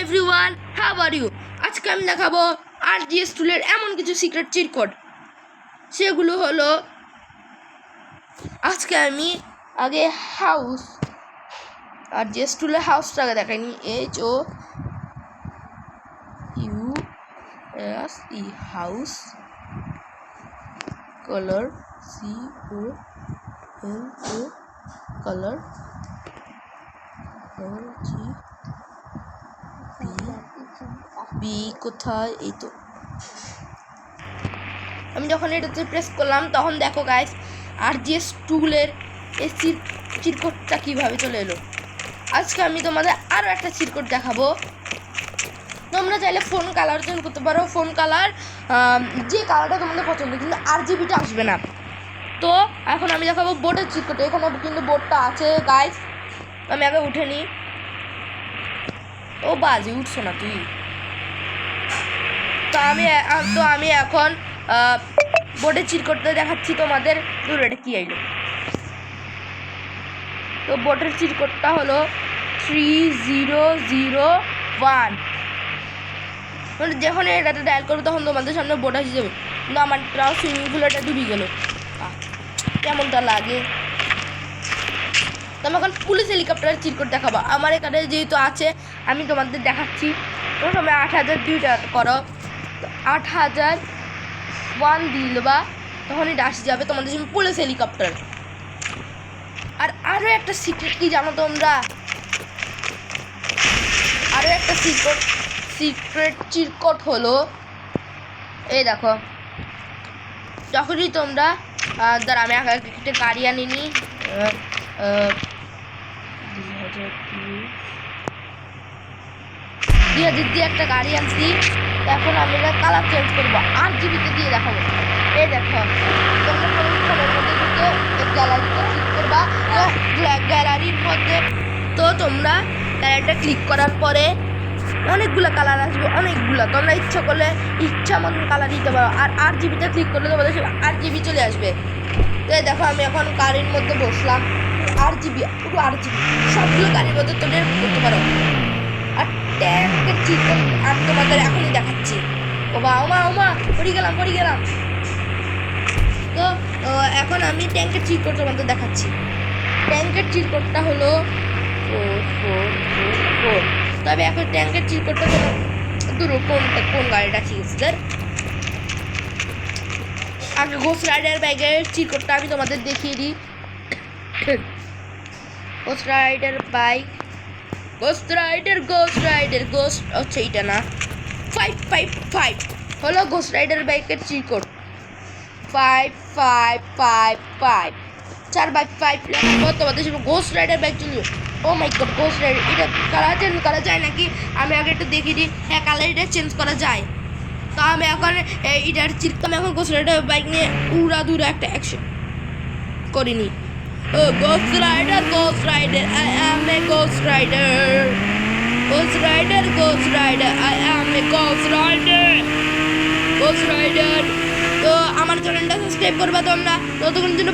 Everyone, how are you? আজকে আমি দেখাবো আরজিএস টুলের এমন কিছু সিক্রেট চিট কোড। সেগুলো হলো, আজকে আমি আগে হাউস আরজিএস টুলের হাউসটাকে দেখাইনি। HOUSE house, colour COLO colour বি কোথায়? এই তো, আমি যখন এটাতে প্রেস করলাম তখন দেখো গাইস আরজিএস টুলের এই চিরকোডটা কীভাবে চলে এলো। আজকে আমি তোমাদের আরও একটা চিরকোড দেখাবো। তোমরা চাইলে ফোন কালার চেঞ্জ করতে পারো, ফোন কালার যে কালারটা তোমাদের পছন্দ, কিন্তু RGBটা আসবে না। তো এখন আমি দেখাবো বোর্ডের চিরকোড। এখানে কিন্তু বোর্ডটা আছে গাইস, আমি আগে উঠে নিই। ও বাজি, উঠছো না তুই? তো আমি এখন বোর্ডের চিরকোডটা দেখাচ্ছি তোমাদের। দূর, এটা কি আইলো? তো বোর্ডের চিরকোডটা হলো 3001। মানে যখন এটাতে ডায়াল করবো তখন তোমাদের সামনে বোর্ড আসে যাবে, কিন্তু আমার সুইমিং পুলটা ডুবে গেল। কেমনটা লাগে? তো আমি এখন পুলিশ হেলিকপ্টারের চিরকোড দেখাবো। আমার এখানে যেহেতু আছে আমি তোমাদের দেখাচ্ছি। প্রথমে 8002 করো, 8001 দিল বা তখন এটা আসে যাবে তোমাদের জন্য পুলিশ হেলিকপ্টার। আর আরও একটা সিক্রেট কি জানো তোমরা? আরও একটা সিক্রেট চিরকোড হলো, এই দেখো, যখনই তোমরা ধর আমি একটা গাড়ি আনিনি, 2000 দিয়ে একটা গাড়ি আনছি। এখন আমি এটা কালার চেঞ্জ করবো, RGBতে দিয়ে দেখাবো। এই দেখো, তোমরা ফোনের মধ্যে ঢুকে গ্যালারিতে ক্লিক করবা। তো গ্যালারির মধ্যে তো তোমরা গ্যালারিটা ক্লিক করার পরে অনেকগুলো কালার আসবে, অনেকগুলো। তোমরা ইচ্ছা করলে ইচ্ছা মতন কালার দিতে পারো। আর RGBতে ক্লিক করলে তোমাদের সব RGB চলে আসবে। তো দেখো, আমি এখন গাড়ির মধ্যে বসলাম, RGB সবগুলো গাড়ির মধ্যে তোমরা করতে পারো। আর ট্যাঙ্কের চিরকোড আমি তোমাদের এখনই দেখাচ্ছি। ওমা পড়ে গেলাম। তো এখন আমি ট্যাঙ্কের চিরকোড তোমাদের দেখাচ্ছি। ট্যাঙ্কের চিরকোডটা হলো 4444। তবে এখন ট্যাঙ্কের চিরকোডটা কোন গাড়িটা ঠিক আছে। আগে গোস্ট রাইডার বাইকের চিরকোডটা আমি তোমাদের দেখিয়ে দিই। গোস্ট রাইডার হচ্ছে এইটা না, 555 হলো গোস্ট রাইডার বাইকের চিরকোড। 5555 4/5 লেখা তোমাদের সামনে গোস্ট রাইডার বাইক চলবে। ও মাই গড, গোস্ট রাইডার এটা কালার চেঞ্জ করা যায় নাকি? আমি আগে একটু দেখিয়ে দিই। হ্যাঁ, কালার এটা চেঞ্জ করা যায়। তো আমি এখন এটার আমি এখন গোস্ট রাইডার বাইক নিয়ে উড়াধুরা একটা অ্যাকশন করিনি। Ghost Rider, I am a Ghost Rider. Ghost Rider, I am a Ghost Rider. তো আমার চ্যানেলটা সাবস্ক্রাইব করবা তোমরা, ততক্ষণ জন্য